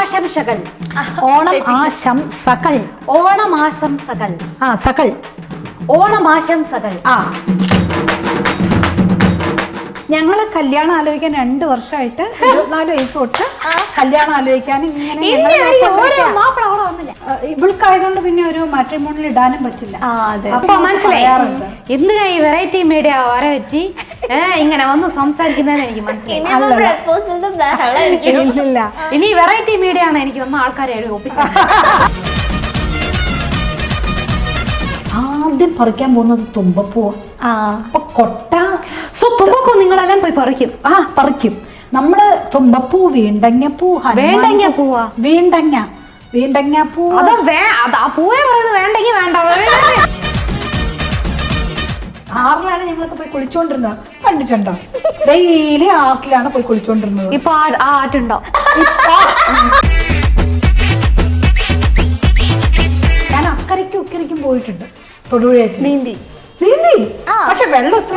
ഓണാശംസകൾ. ഓണാശംസകൾ. ഓണമാശംസകൾ. സകൾ. ഓണമാശംസകൾ. ഞങ്ങള് കല്യാണം ആലോചിക്കാൻ 2 വർഷമായിട്ട് 24 വയസ്സ് തൊട്ട് കല്യാണം ആലോചിക്കാൻ ഇവൾക്കായതുകൊണ്ട് പിന്നെ ഒരു മാട്രിമോണിയിൽ ഇടാനും പറ്റില്ല. അപ്പൊ മനസ്സിലായി എന്തിനാ ഈ വെറൈറ്റി മീഡിയ വര വെച്ച് ഇങ്ങനെ വന്ന് സംസാരിക്കുന്നതെന്ന് എനിക്ക് മനസ്സിലായി. ഇനി വെറൈറ്റി മീഡിയ ആണ് എനിക്ക് വന്ന ആൾക്കാരെ ഒപ്പിച്ചത്. ആദ്യം പറിക്കാൻ പോകുന്നത് തുമ്പപ്പൂവ്. അപ്പൊ കൊട്ട തുമ്പപ്പൂ നിങ്ങളെല്ലാം പോയി പറിക്കും. പറിക്കും. നമ്മള് തുമ്പപ്പൂ, വീണ്ടങ്ങപ്പൂ, വേണ്ടങ്ങപ്പൂവാ, വീണ്ടങ്ങപ്പൂ. പൂവേ പറയുന്നത് വേണ്ടെങ്കിൽ വേണ്ട. 6-ലാണ് ഞങ്ങളൊക്കെ പോയി കുളിച്ചോണ്ടിരുന്നത്. കണ്ടിട്ടുണ്ടോ? ഡെയിലി 6-ലാണ് പോയി കുളിച്ചോണ്ടിരുന്നത്. ഇപ്പൊ ആറ്റുണ്ടോ? ഞാൻ അക്കരയ്ക്കും ഉക്കരയ്ക്കും പോയിട്ടുണ്ട്. തൊടുപുഴയായിട്ട് നീന്തി. പക്ഷെ വെള്ളം എത്ര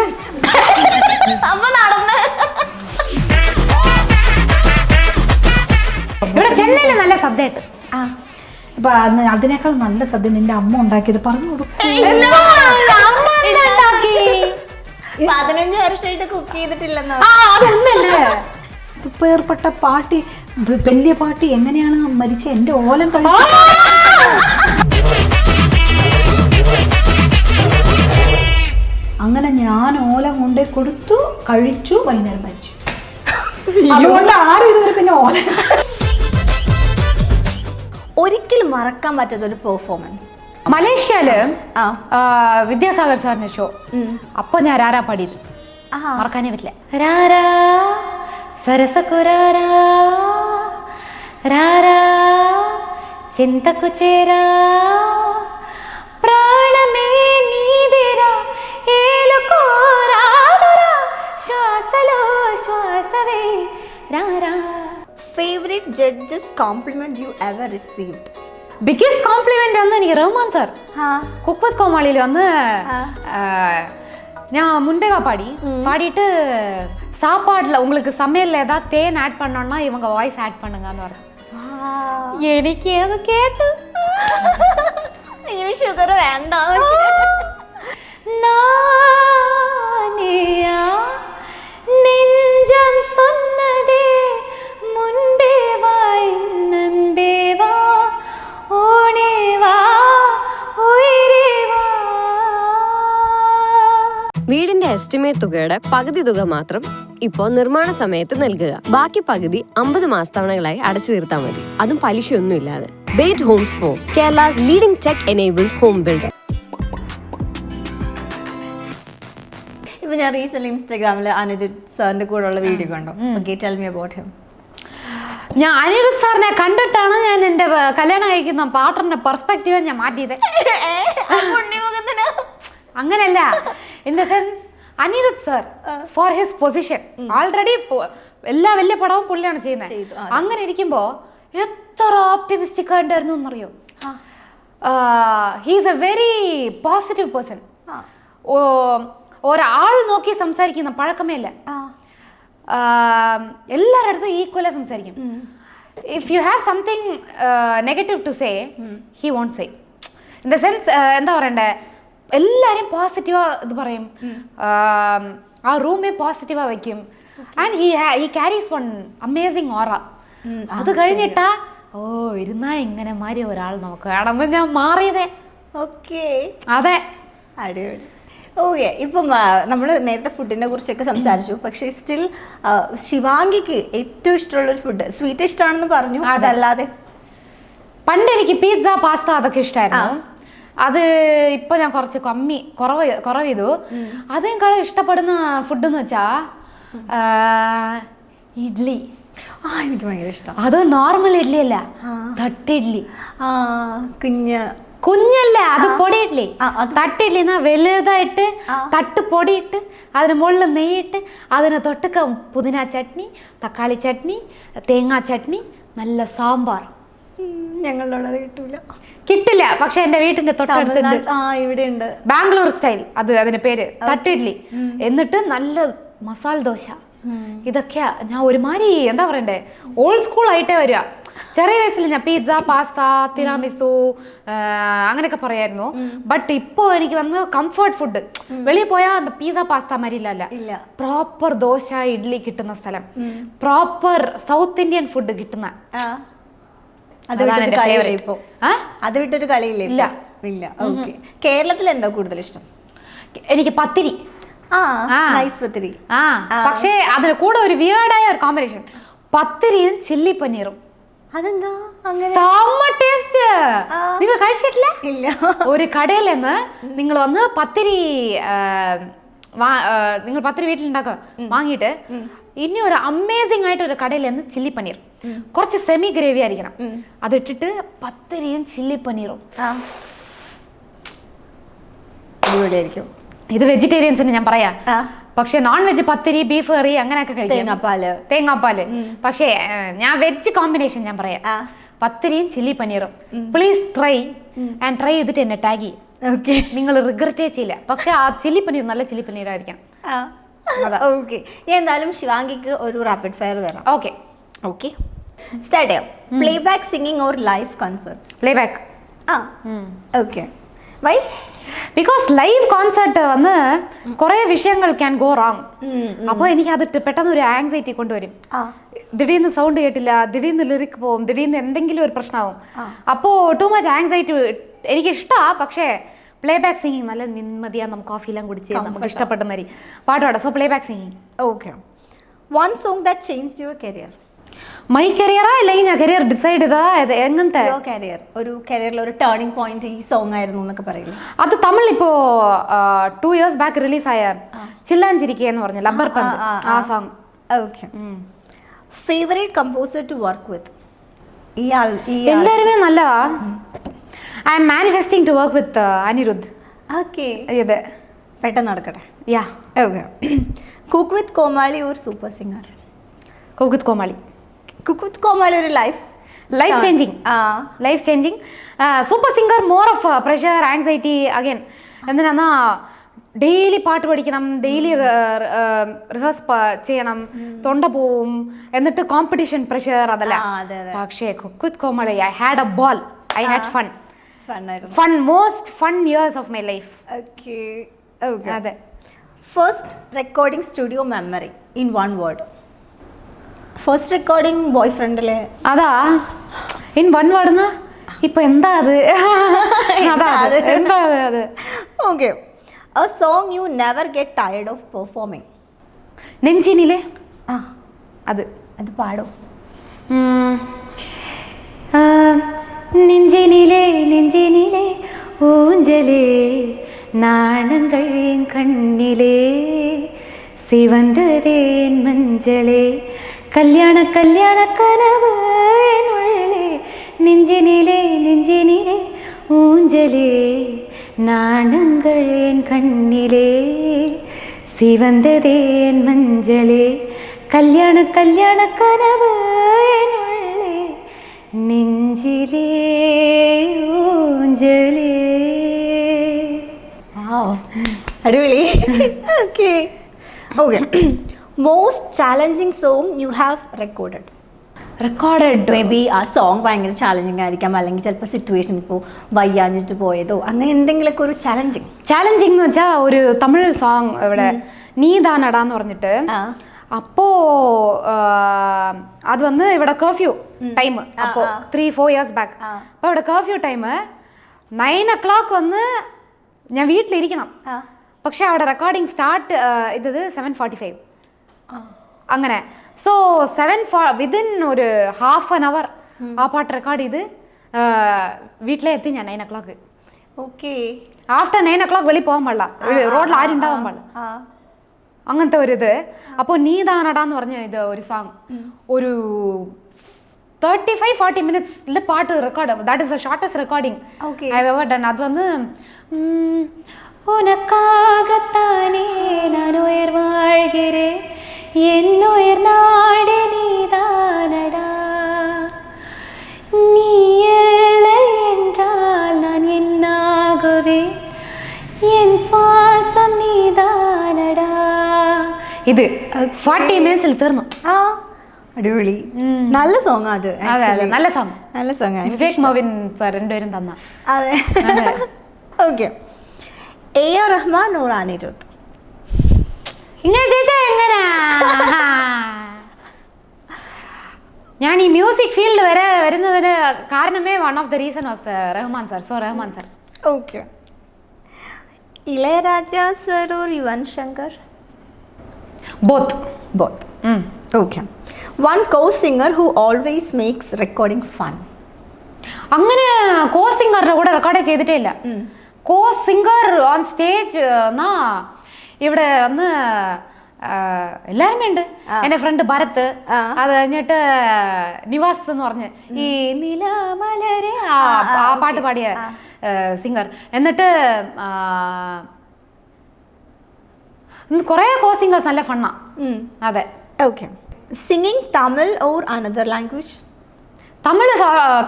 ഇവിടെ ചെന്നൈയില് നല്ല സദ്യ. ഇപ്പൊ അതിനേക്കാൾ നല്ല സദ്യ നിന്റെ അമ്മ ഉണ്ടാക്കിയത് പറഞ്ഞു കൊടുക്കും. 15 വർഷമായിട്ട് കുക്ക് ചെയ്തിട്ടില്ലെന്നോ? പേർപ്പെട്ട പാട്ടി, വലിയ പാട്ടി എങ്ങനെയാണ് മരിച്ച എന്റെ ഓലം കഴിച്ചു. അങ്ങനെ ഞാൻ ഓലം കൊണ്ടേ കൊടുത്തു, കഴിച്ചു, വൈകുന്നേരം മരിച്ചു. അതുകൊണ്ട് ആരും ഇതുവരെ പിന്നെ ഓലം. ഒരിക്കലും മറക്കാൻ പറ്റാത്ത ഒരു പെർഫോമൻസ്. മലേഷ്യയില് വിദ്യാസാഗർ സാറിന്റെ ഷോ. അപ്പൊ ഞാൻ രാരാ പാടിയത് മറക്കാനേ പറ്റില്ല. രാരാ സരസകുരാരാ രാരാ ചിന്തക്കു ചേരാ പ്രാണമേ നീതിരാ ഏലുകോരാദരാ ശ്വാസലോ ശ്വാസവേ രാരാ. Favorite judges compliment you ever received? Biggest compliment വന്ന് എനിക്ക് റഹ്മാൻ സാർ കുക്ക് വിത്ത് കോമാളിയിൽ വന്ന് ഞാൻ മുൻപേവா பாடிட்டு சாப்பாடுல உங்களுக்கு சமையல்ல ஏதாவது தேன் ஆட் பண்ணோம்னா இவங்க வாய்ஸ் ஆட் பண்ணுங்கன்னு പറഞ്ഞു. എനിക്ക് അത് കേട്ട് ഇനി ഷുഗർ വേണ്ട. നാനിയാ നെഞ്ചം சொன்னதே മുൻപേ വാ ഇന്നമ്പേ വാ ഓണേ വാ ഉയരേ വാ. വീടിന്റെ എസ്റ്റിമേറ്റ് തുകയുടെ പകുതി തുക മാത്രം ഇപ്പോൾ നിർമ്മാണ സമയത്ത് നൽകുക. ബാക്കി പകുതി 50 മാസത്തവണകളായി അടച്ചു തീർത്താൽ മതി. അതും പലിശയൊന്നും ഇല്ലാതെ. Bait homes for Kerala's leading tech enabled home builder. ഇപ്പൊ ഞാൻ റീസെന്റ് ഇൻസ്റ്റാഗ്രാമിൽ അനിരുദ്ധ് സാറിന്റെ കൂടെ ഉള്ള വീഡിയോ കണ്ടു. Okay, tell me about him. ഞാൻ അനിരുദ്ധ് സാറിനെ കണ്ടിട്ടാണ് ഞാൻ എന്റെ കല്യാണം കഴിക്കുന്ന പാർട്ണറിന്റെ പെർസ്പെക്റ്റീവ് ഞാൻ മാറ്റിയത്. അങ്ങനെയല്ല, in the sense Anirudh sir for his position already എല്ലാ വലിയ പടവും പുള്ളിയാണ് ചെയ്യുന്നത്. അങ്ങനെ ഇരിക്കുമ്പോ എത്ര ഓപ്റ്റിമിസ്റ്റിക് ആയിട്ടായിരുന്നു എന്നറിയോ. He is a very positive person. ഒരാൾ നോക്കി സംസാരിക്കുന്ന പഴക്കമേ അല്ല. എല്ലാവരുടെ അടുത്തും ഈക്വലായി സംസാരിക്കും. If you have something negative to say he won't say. In the sense എന്താ പറയണ്ടേ, എല്ലാവരും പോസിറ്റീവാ ഇത് പറയും. ആ റൂമേ പോസിറ്റീവാ വയ്ക്കും. And he carries one amazing aura. അത് കഴിഞ്ഞിട്ടാ ഇരുന്നാ ഇങ്ങനെ മാറി ഒരാൾ നമുക്ക് വേണമെന്ന് ഞാൻ മാറിയതേ. ഓക്കെ, അതെ, അടിപൊളി. ഓക്കെ, ഇപ്പം നമ്മൾ നേരത്തെ ഫുഡിനെ കുറിച്ചൊക്കെ സംസാരിച്ചു. പക്ഷേ സ്റ്റിൽ ശിവാംഗിക്ക് ഏറ്റവും ഇഷ്ടമുള്ളൊരു ഫുഡ് സ്വീറ്റ് ഇഷ്ടമാണെന്ന് പറഞ്ഞു. അതല്ലാതെ പണ്ട് എനിക്ക് പിസ്സ, പാസ്ത അതൊക്കെ ഇഷ്ടമായിരുന്നു. അത് ഇപ്പൊ ഞാൻ കുറച്ച് കുറവ് ചെയ്തു. അതിനേക്കാളും ഇഷ്ടപ്പെടുന്ന ഫുഡ് എന്ന് വെച്ചാ ഇഡ്ലി. എനിക്ക് ഭയങ്കര ഇഷ്ടം. അത് നോർമൽ ഇഡ്ലി അല്ല, തട്ട് ഇഡ്ലി. കുഞ്ഞല്ല, അത് പൊടി ഇഡ്ലി. തട്ട് ഇഡ്ലി എന്നാ വലുതായിട്ട് തട്ട് പൊടിയിട്ട് അതിന് മുകളിൽ നെയ്യിട്ട് അതിന് തൊട്ടുക്ക പുതിന ചട്നി, തക്കാളി ചട്നി, തേങ്ങാ ചട്നി, നല്ല സാമ്പാർ. ഞങ്ങളുടെ കിട്ടില്ല, പക്ഷെ എന്റെ വീട്ടിന്റെ തൊട്ടടുത്തുണ്ട്. ഇവിടെ ഉണ്ട് ബാംഗ്ലൂർ സ്റ്റൈൽ. അതിന്റെ പേര് തട്ട് ഇഡ്ലി. എന്നിട്ട് നല്ല മസാല ദോശ. ഇതൊക്കെയാ ഞാൻ ഒരുമാതിരി എന്താ പറയണ്ടേ, ഓൾഡ് സ്കൂൾ ആയിട്ടേ വരിക. ചെറിയ വയസ്സിൽ ഞാൻ പിസ്സ പാസ്ത തിരാമിസു അങ്ങനെയൊക്കെ പറയായിരുന്നു. ബട്ട് ഇപ്പോൾ എനിക്ക് വന്ന് കംഫർട്ട് ഫുഡ്. വെളിയിൽ പോയാൽ அந்த പിസ്സ പാസ്ത മാതിരി ഇല്ല. പ്രോപ്പർ ദോശ ഇഡ്ഡലി കിട്ടുന്ന സ്ഥലം, പ്രോപ്പർ സൗത്ത് ഇന്ത്യൻ ഫുഡ് കിട്ടുന്ന. അത് വിട്ടൊരു കളിയില്ല. ഇല്ല. ഓക്കെ. കേരളത്തിൽ എന്താ കൂടുതൽ ഇഷ്ടം? എനിക്ക് പത്തിരി. പത്തിരി. പക്ഷേ അതിന് കൂടെ ഒരു വിയേർഡായ ഒരു കോമ്പിനേഷൻ, പത്തിരിയും ചില്ലി പനീറും. അതെന്താ അങ്ങനെ? സെമ്മ ടേസ്റ്റ്. നിങ്ങൾ കഴിച്ചിട്ടില്ല? ഇല്ല. ഒരു കടയിൽ നിന്ന് നിങ്ങൾ വന്ന് പത്തിരി നിങ്ങൾ പത്തിരി വീട്ടിലുണ്ടാക്കുക വാങ്ങിയിട്ട്, ഇനി ഒരു അമേസിംഗ് ആയിട്ട് ഒരു കടയിൽ നിന്ന് ചില്ലി പനീർ, കുറച്ച് സെമി ഗ്രേവി ആയിരിക്കണം, അതിട്ടിട്ട് പത്തിരിയും ചില്ലി പനീറും. അടിപൊളിയായിരിക്കും. ഇത് വെജിറ്റേറിയൻസിന് ഞാൻ പറയാം. പക്ഷെ നോൺ വെജ് പത്തിരി ബീഫ് കറി അങ്ങനെയൊക്കെ കഴിക്കും, തേങ്ങാപ്പാല്. പക്ഷേ ഞാൻ വെജ് കോമ്പിനേഷൻ ഞാൻ പറയാം, പത്തിരിയും ചില്ലി പനീറും. പ്ലീസ് ട്രൈ ചെയ്തിട്ട് എന്നെ ടാഗ് ചെയ്യും. നിങ്ങൾ റിഗ്രറ്റേ ചെയ്യില്ല. പക്ഷെ ആ ചില്ലി പനീർ നല്ല ചില്ലി പനീർ ആയിരിക്കാം. ഓക്കെ. ഞാൻ എന്തായാലും ശിവാംഗിക്ക് ഒരു റാപ്പിഡ് ഫയർ തരാം. ഓക്കെ സ്റ്റാർട്ട് ചെയ്യാം. Play back singing or live concerts? Play back. Okay. Why? Because live concert വന്ന് കുറെ വിഷയങ്ങൾ ക്യാൻ ഗോ റോങ്. അപ്പോൾ എനിക്ക് അത് പെട്ടെന്ന് ഒരു ആങ്സൈറ്റി കൊണ്ടുവരും. ദിടീർന്ന് സൗണ്ട് കേട്ടില്ല, ദിടീർന്ന് ലിറിക് പോവും, ദിടീർന്ന് എന്തെങ്കിലും ഒരു പ്രശ്നമാവും. അപ്പോൾ ടു മച്ച് ആങ്സൈറ്റി എനിക്ക് ഇഷ്ടമാണ്. പക്ഷേ പ്ലേ ബാക്ക് സിംഗിങ് നല്ല നിമ്മതിയാണ്. നമുക്ക് കോഫിയെല്ലാം കുടിച്ച് നമുക്ക് ഇഷ്ടപ്പെട്ട മാതിരി പാട്ട് പാടാം. So play back singing. Okay. One song that changed your career? My കരിയറാ അല്ലെങ്കിൽ ഞാൻ കരിയർ ഡിസൈഡ് ചെയ്താ എങ്ങനത്തെ ഒരു കരിയറിൽ ഒരു ടേണിംഗ് പോയിന്റ് ഈ സോങ് ആയിരുന്നു എന്നൊക്കെ പറയില്ല? അത് തമിഴ് ഇപ്പോ 2 years ബാക്ക് റിലീസായ ചില്ലാഞ്ചിരിക്ക എന്ന് പറഞ്ഞ ലബ്ബർ പന്ത് ആ song. Okay. Favourite composer to work with? എല്ലാവരുമേ നല്ലതാ. I am manifesting to work with Anirudh. Okay. ഇത് പെട്ടെന്ന് നടക്കട്ടെ. Yeah. Okay. Cook with Comali or super singer? Cook with Comali. Cook with Comali ഒരു life changing. Super singer more of pressure anxiety again. എന്തിനാ daily പാട്ട് പഠിക്കണം, daily rehearse ചെയ്യണം, തൊണ്ട പോവും, എന്നിട്ട് കോമ്പറ്റീഷൻ പ്രഷർ അതല്ല. പക്ഷേ cook with Comali I had a ball, I had fun, most fun years of my life. അതെ. First recording studio memory in one word? First recording boy ഫ്രണ്ടിലെ അതാ ഇൻ വൺ വേർഡ്. ഇപ്പൊ എന്താ അത്? Okay. A song you never get tired of performing? Nenjinile അത് പാടോ. നെഞ്ചിനിലെ ஊஞ்சலே நாணங்கள் என் கண்ணிலே சிவந்ததேன் மஞ்சளே கல்யாண கனவு என் உள்ளே நெஞ்சினிலே ஊஞ்சலே நாணங்கள் என் கண்ணிலே சிவந்ததேன் மஞ்சளே கல்யாண கனவு என் உள்ளே நெஞ்சிலே ஊஞ்சலே. അടിപൊളി. Okay. Most challenging song you have recorded? May be ആ സോങ് ഭയങ്കര ചാലഞ്ചിങ് ആയിരിക്കാം, അല്ലെങ്കിൽ ചിലപ്പോൾ സിറ്റുവേഷൻ ഇപ്പോൾ വയ്യാഞ്ഞിട്ട് പോയതോ അങ്ങനെ എന്തെങ്കിലുമൊക്കെ ഒരു ചാലഞ്ചിങ് എന്ന് വെച്ചാൽ ഒരു തമിഴ് സോങ് ഇവിടെ നീതാനടാ എന്ന് പറഞ്ഞിട്ട്. അപ്പോ അത് വന്ന് ഇവിടെ കർഫ്യൂ ടൈം, അപ്പോൾ 3-4 years ബാക്ക്. അപ്പോൾ ഇവിടെ കർഫ്യൂ ടൈം 9 o'clock വന്ന് ഞാൻ വീട്ടിലിരിക്കണം. പക്ഷെ അവിടെ റെക്കോർഡിങ് സ്റ്റാർട്ട് ചെയ്തത് 7:45 അങ്ങനെ. സോ വിതിൻ ഒരു 1/2 hour ആ പാട്ട് റെക്കോർഡ് ചെയ്ത് വീട്ടിലെ എത്തി ഞാൻ 9 o'clock. ഓക്കെ. ആഫ്റ്റർ 9 o'clock വെളിയിൽ പോകാൻ പാടില്ല, റോഡിൽ ആരും ഉണ്ടാവാൻ പാടില്ല, അങ്ങനത്തെ ഒരു ഇത്. അപ്പോൾ നീതാനടാന്ന് പറഞ്ഞ ഇത് ഒരു സോങ് ഒരു 35-40 minutes പാട്ട് record. That is the shortest recording I have ever done. അത് വന്ന് ഉനക്കാകത്താനേ ഞാൻ ഉയർ വാഴുகிறேன் என் உயிர் நாடு நீதானடா நீ இல்லை என்றால் நான் என்னாகுவேன் என் சுவாசம் நீதானடா. ഇത് 40 minutes തീർന്നു. അടിപൊളി. നല്ല സോങ് അത്. അതെ അതെ നല്ല സോങ്. നല്ല സോങ്. വിവേക് മോവിൻ സാർ രണ്ടുപേരും തന്ന. അതെ. Okay. AR Rahman or Anirudh? ഇങ്ങനെ ചോദിച്ചാ എങ്ങനാ? ഞാൻ ഈ മ്യൂസിക് ഫീൽഡ് വരെ വരുന്നതിന് കാരണമേ one of the reason was Rahman sir. So Rahman sir. Okay. Ilaiyaraaja sir or Yuvan Shankar? Both. Both. Okay. One co singer who always makes recording fun? അങ്ങനെ കോ സിംഗറിന്റെ കൂടെ റെക്കോർഡ് ചെയ്തിട്ടേ ഇല്ല. കോ സിംഗർ ഓൺ സ്റ്റേജ് എന്നാ ഇവിടെ വന്ന് എല്ലാരുമേ ഉണ്ട്. എന്റെ ഫ്രണ്ട് ഭരത്, അത് കഴിഞ്ഞിട്ട് നിവാസ് എന്ന് പറഞ്ഞ് ഈ നിലമലരെ ആ പാട്ട് പാടിയ സിംഗർ. എന്നിട്ട് കുറെ കോ സിംഗേഴ്സ് നല്ല ഫണ്ണാ. അതെ. Okay. Singing Tamil or another language? Tamil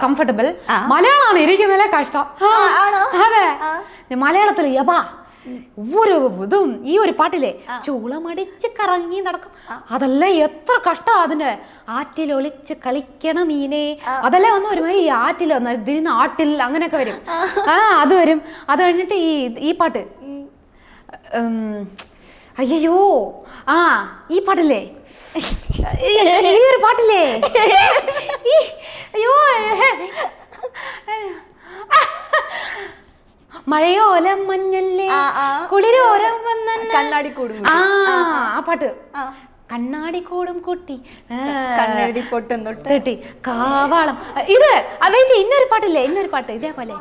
comfortable. മലയാളമാണ് ഇരിക്കുന്നതിലെ കഷ്ടം. അതെ, മലയാളത്തിൽ യബാ ഒരു ഇതും ഈ ഒരു പാട്ടില്ലേ ചൂളമടിച്ച് കറങ്ങി നടക്കും, അതെല്ലാം എത്ര കഷ്ടം. അതിന്റെ ആറ്റിലൊളിച്ച് കളിക്കണ മീനെ, അതെല്ലാം വന്ന ഒരുമാതിരി ഈ ആറ്റിൽ വന്ന ഇതിന് ആട്ടിൽ അങ്ങനെയൊക്കെ വരും. അത് വരും. അത് കഴിഞ്ഞിട്ട് ഈ പാട്ട് അയ്യോ ഈ പാട്ടില്ലേ, ഈ ഒരു പാട്ടില്ലേ, അയ്യോ മഴയോലം മഞ്ഞല്ലേ കുളിരോരം കണ്ണാടിക്കൂടും. ആ പാട്ട്. കണ്ണാടിക്കൂടും കുട്ടി തൊട്ടി കാവാളം. ഇത് അവൈറ്റ് ഇന്നൊരു പാട്ടില്ലേ, ഇന്നൊരു പാട്ട് ഇതേപോലെ.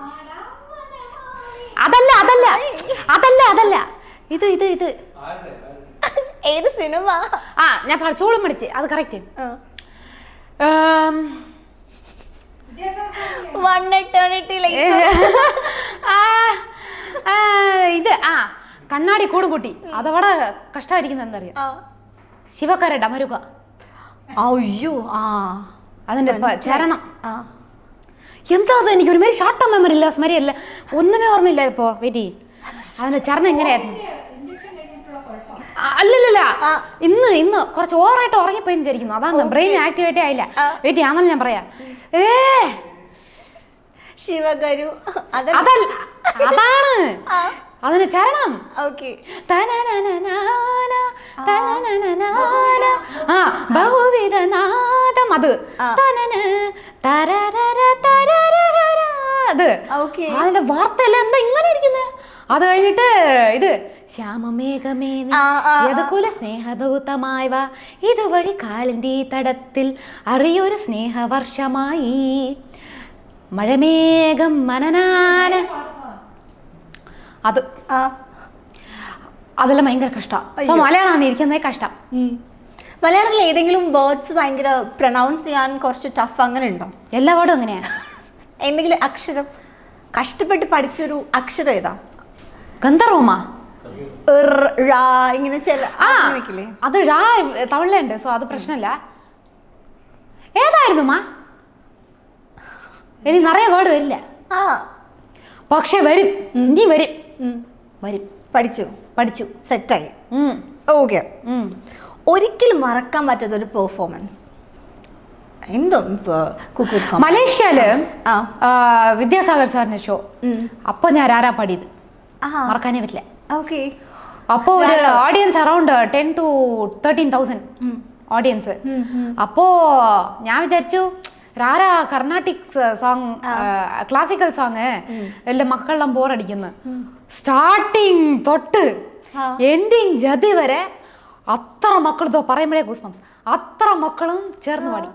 അതല്ല അതല്ല അതല്ല അതല്ല ഇത് ഇത് ഇത് ഏത് സിനിമ? ഞാൻ ചൂളും മടിച്ച് അത് കറക്റ്റ്. ഇത് കണ്ണാടി കൂടും കുട്ടി. അതവിടെ കഷ്ടമായിരിക്കുന്നത് എന്തറിയാം, ശിവക്കര ഡമരുക. അയ്യോ അതിന്റെ ചരണം എന്താ അത്, എനിക്ക് ഒരുമാതിരി ഷോർട്ട് ടേം മെമ്മറി ഇല്ല, സ്മരിയല്ല, ഒന്നുമേ ഓർമ്മയില്ല ഇപ്പോ. വെയിറ്റ്, അതിന്റെ ചരണം എങ്ങനെയായിരുന്നു? അല്ലല്ല, ഇന്ന് കുറച്ച് ഓവറായിട്ട് ഉറങ്ങിപ്പോയി വിചാരിക്കുന്നു. അതാണ് ബ്രെയിൻ ആക്ടിവേറ്റേ ആയില്ല. വെയിറ്റ്, ആണെന്ന് ഞാൻ പറയാം. ശിവഗരു അതല്ല, അതാണ് അതിന് ചരണം. ബഹുവിധ നാദം. അത് അത് അതിന്റെ വാർത്തയല്ല എന്താ ഇങ്ങനെ ഇരിക്കുന്നത്. അത് കഴിഞ്ഞിട്ട് ഇത് ശ്യാമമേഘമേ യദുകുല സ്നേഹദൂതമായവ ഇതുവഴി കാളിന്തി തടത്തിൽ അറിയൊരു സ്നേഹവർഷമായി മഴമേഘം മനനാന. അത് അതെല്ലാം ഭയങ്കര കഷ്ടമാണ്. സോ മലയാളമാണ് ഇരിക്കുന്നത് കഷ്ടം. മലയാളത്തിൽ ഏതെങ്കിലും വേർഡ്സ് ഭയങ്കര പ്രൊനൗൺസ് ചെയ്യാൻ കുറച്ച് ടഫ് അങ്ങനെ ഉണ്ടോ? എല്ലാ വേർഡും അങ്ങനെയാ. എന്തെങ്കിലും അക്ഷരം കഷ്ടപ്പെട്ട് പഠിച്ചൊരു അക്ഷരം ഏതാ? ഗന്ധർവമാ ഇങ്ങനെ അത് ഴാ തമിഴിലുണ്ട്. സോ അത് പ്രശ്നമില്ല. ഏതായിരുന്നു മാ? ഇനി നിറയെ വേർഡ് വരില്ല, പക്ഷെ വരും. ഇനി വരും വരും. പഠിച്ചു സെറ്റായി. ഓക്കെ. ഒരിക്കലും മറക്കാൻ പറ്റാത്തൊരു പെർഫോമൻസ് എന്തോ? മലേഷ്യയില് വിദ്യാസാഗർ സാറിന്റെ ഷോ, അപ്പൊ ഞാൻ രാരാ പാടിയത് മറക്കാനേ പറ്റില്ല. അപ്പോ ഒരു ഓഡിയൻസ് അറൌണ്ട് 10,000 to 13,000 ഓഡിയൻസ്. അപ്പോ ഞാൻ വിചാരിച്ചു രാരാ കർണാട്ടിക് സോങ്, ക്ലാസിക്കൽ സോങ് എല്ലാം മക്കളെല്ലാം ബോറടിക്കുന്നു. സ്റ്റാർട്ടിങ് തൊട്ട് എൻഡിങ് ജതി വരെ അത്ര മക്കൾ പറയുമ്പോഴേ ഗൂസ്ബംസ്, അത്ര മക്കളും ചേർന്ന് പാടി.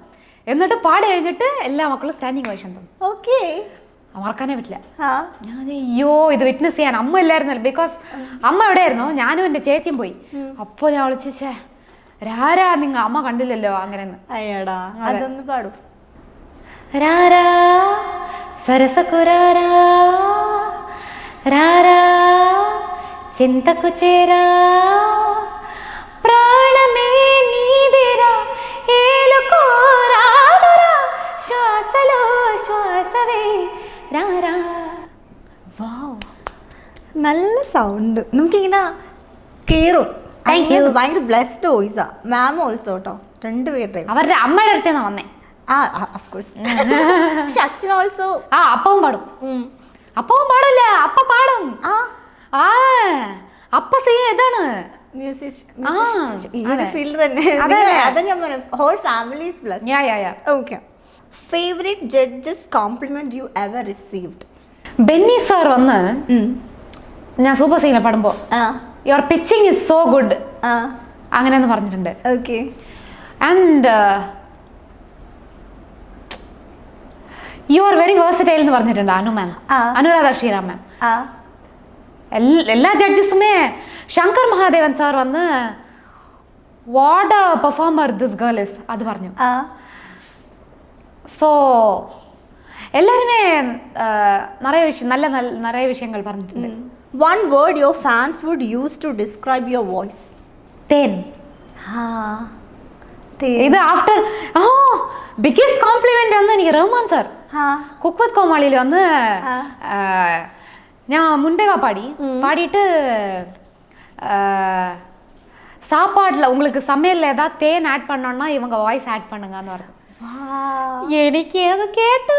എന്നിട്ട് പാടി കഴിഞ്ഞിട്ട് എല്ലാ മക്കളും സ്റ്റാൻഡിങ് ഓവേഷൻ തന്നു. മറക്കാനേ പറ്റില്ല. ഞാൻ അയ്യോ ഇത് വിറ്റ്നസ് ചെയ്യാൻ അമ്മ ഇല്ലായിരുന്നല്ലോ. ബിക്കോസ് അമ്മ എവിടെയായിരുന്നു, ഞാനും എൻ്റെ ചേച്ചിയും പോയി. അപ്പോൾ ഞാൻ വിളിച്ചേ രാരാ നിങ്ങൾ അമ്മ കണ്ടില്ലല്ലോ അങ്ങനെന്ന്. അതൊന്ന് പാടും. രാരാ സരസകുരാരാ രാരാ చింతకు చేరా ప్రాణమే నీదిరా ఏలుకోరాదురా శ్వాసలో శ్వాసవే రారా. നല്ല സൗണ്ട്, നമുക്കിങ്ങനെ കേറും. ഭയങ്കര ബ്ലെസ്ഡ് വോയിസാ. മാം ഓൾസോ കേട്ടോ. രണ്ടുപേരുടെയും അവരുടെ അമ്മയുടെ അടുത്തേന്നാ വന്നേ. Of course. പക്ഷെ അച്ഛൻ ഓൾസോ അപ്പവും പാടും. അപ്പവും പാടില്ല, അപ്പ പാടും. അപ്പ ഇതാണ് ഈ ഒരു ഫീൽഡ് തന്നെ. അതാ ഞാൻ പറഞ്ഞു, whole family is blessed. Okay. Favourite judges compliment you ever received? Benny sir വന്ന് ഞാൻ സൂപ്പർ സീനിൽ പാടുമ്പോ your pitching is so good അങ്ങനെയെന്ന് പറഞ്ഞിട്ടുണ്ട്. ഓക്കെ. And you are very versatile എന്ന് പറഞ്ഞിട്ടുണ്ട് അനു മാം, അനുരാധ ശ്രീറാം മാം. എല്ലാ ജഡ്ജസുമേ ശങ്കർ മഹാദേവൻ സാർ വന്ന് what a performer this girl is അത് പറഞ്ഞു. സോ എല്ലാരുമേ നിറയെ വിഷയങ്ങൾ പറഞ്ഞിട്ടുണ്ട്. One word your fans would use to describe your voice? തേൻ. ഇത് ആഫ്റ്റർ ബിഗ്ഗസ്റ്റ് കോംപ്ലിമെന്റ് വന്ന് എനിക്ക് റഹ്മാൻ സാർ കുക്ക് വിത്ത് കോമാളിയിൽ വന്ന് ഞാൻ മുൻപേ பாடிட்டு சாப்பாடுல உங்களுக்கு சமையல்ல ஏதாவது தேன் ஆட் பண்ணோம்னா இவங்க வாய்ஸ் ஆட் பண்ணுங்கன்னு പറഞ്ഞു. എനിക്ക് അത് കേട്ട്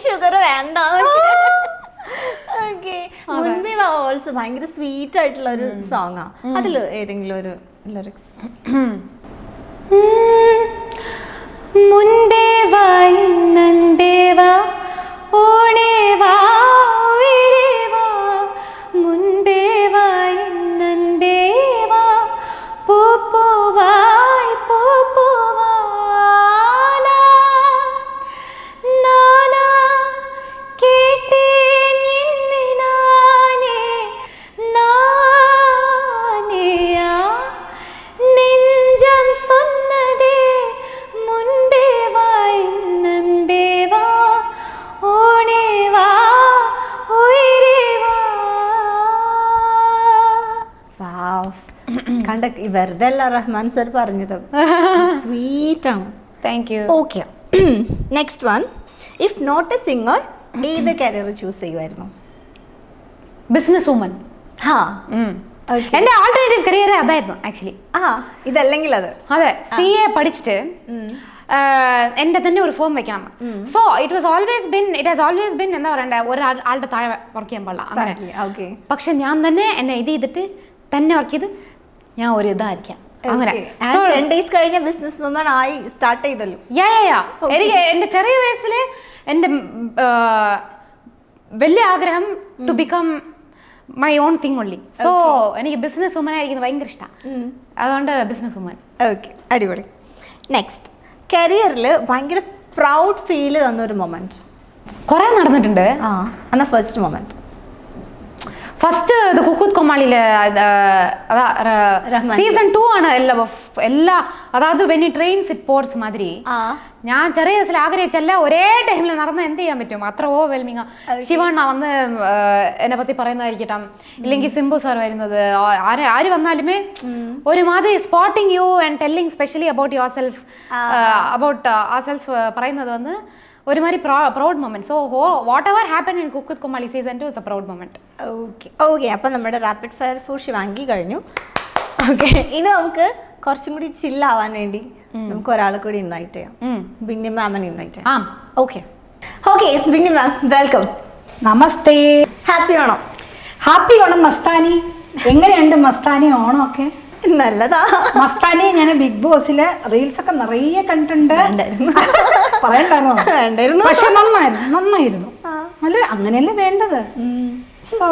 ഷുഗർ വേണ്ട. മുൻപേ ഓൾസോ ഭയങ്കര സ്വീറ്റ് ആയിട്ടുള്ള ഒരു സോങ്ങാ. അതിൽ ഏതെങ്കിലും ഒരു ലിറിക്സ്? മുൻപേ വാ നൻപേ വാ ഓണേ വാ ഉയരേ വാ മുൻപേ വാ നൻപേ വാ പൂ പൂവായ് പൂ പൂവാനാ നാനാ കേട്ടേൻ ഇന്ന് നാനേ നാനേയാ നെഞ്ചം சொன்னதே മുൻപേ വാ നൻപേ വാ ഓണേ വാ ഉയരേ വാ. കണ്ട വെറുതെ അല്ല റഹ്മാൻ സർ പറഞ്ഞത്, സ്വീറ്റ് ആണ്. Thank you. Okay. Next one. If not a singer ഏത് കരിയർ ചൂസ് ചെയ്യുമായിരുന്നു? Business woman. എന്റെ ആൾട്ടർനേറ്റീവ് കരിയർ അതായിരുന്നു ആക്ച്വലി. ഇതല്ലെങ്കിൽ അത്. അതെ, CA പഠിച്ചിട്ട് എന്റെ തന്നെ ഒരു ഫോം വെക്കണം. So it has always been എന്താ പറയണ്ടേ, ഒരാളുടെ താഴെ വർക്ക് ചെയ്യാൻ പാടില്ല അങ്ങനെ. പക്ഷെ ഞാൻ തന്നെ എന്നെ ഇത് ചെയ്തിട്ട് തന്നെ വർക്ക് ചെയ്ത് ഞാൻ ഒരു ഇതായിരിക്കാം അങ്ങനെ. ബിസിനസ് വുമൻ ആയി സ്റ്റാർട്ട് ചെയ്തല്ലോ. എനിക്ക് എന്റെ ചെറിയ വയസ്സില് എന്റെ വലിയ ആഗ്രഹം to become my own thing only. So എനിക്ക് ബിസിനസ് വുമൻ ആയിരിക്കുന്നത് ഭയങ്കര ഇഷ്ടമാണ്. അതുകൊണ്ട് ബിസിനസ് വുമൻ. ഓക്കെ, അടിപൊളി. നെക്സ്റ്റ്, കരിയറിൽ ഭയങ്കര പ്രൗഡ് ഫീൽ തന്നൊരു മൊമെന്റ്? കുറെ നടന്നിട്ടുണ്ട്. First moment? ഫസ്റ്റ് ഇത് കുക്ക് വിത്ത് കോമാളിയില് സീസൺ 2 ആണ്. എല്ലാ അതായത് വെൻ ട്രെയിൻസ് ഇറ്റ് പോർസ് മാതിരി ഞാൻ ചെറിയ വയസ്സിൽ ആഗ്രഹിച്ചല്ല ഒരേ ടൈമിൽ നടന്ന് എന്ത് ചെയ്യാൻ പറ്റും, അത്ര ഓവർവെൽമിങ്. ശിവണ്ണ വന്ന് എന്നെ പറ്റി പറയുന്നതായിരിക്കട്ടെ, ഇല്ലെങ്കിൽ സിംബു സാർ വരുന്നത്, ആര് വന്നാലുമേ ഒരുമാതിരി spotting you and telling specially about yourself പറയുന്നത് വന്ന് ഒരുമാതിരി proud moment. So whatever happen in cook with Comali season 2 is a proud moment. Okay. അപ്പം നമ്മുടെ റാപ്പിഡ് ഫയർ ഫോർ ശിവാംഗി കഴിഞ്ഞു. ഓക്കെ, ഇനി നമുക്ക് കുറച്ചും കൂടി ചില്ലാവാൻ വേണ്ടി നമുക്ക് ഒരാളെ കൂടി ഇൻവൈറ്റ് ചെയ്യാം. ബിന്നി മാമിനെ ഇൻവൈറ്റ് ചെയ്യാം. ഓക്കെ, ബിന്നി മാം, വെൽക്കം. നമസ്തേ. ഹാപ്പി ഓണം. ഹാപ്പി ഓണം മസ്താനി. എങ്ങനെയുണ്ട് മസ്താനി ഓണമൊക്കെ? നല്ലതാ. മസ്താനി ഞാൻ ബിഗ് ബോസിലെ റീൽസ് ഒക്കെ നിറയെ കണ്ടിട്ടുണ്ട്. പറയണ്ടായിരുന്നു, പക്ഷെ നന്നായിരുന്നു. അല്ല, അങ്ങനെയല്ലേ വേണ്ടത്. സോ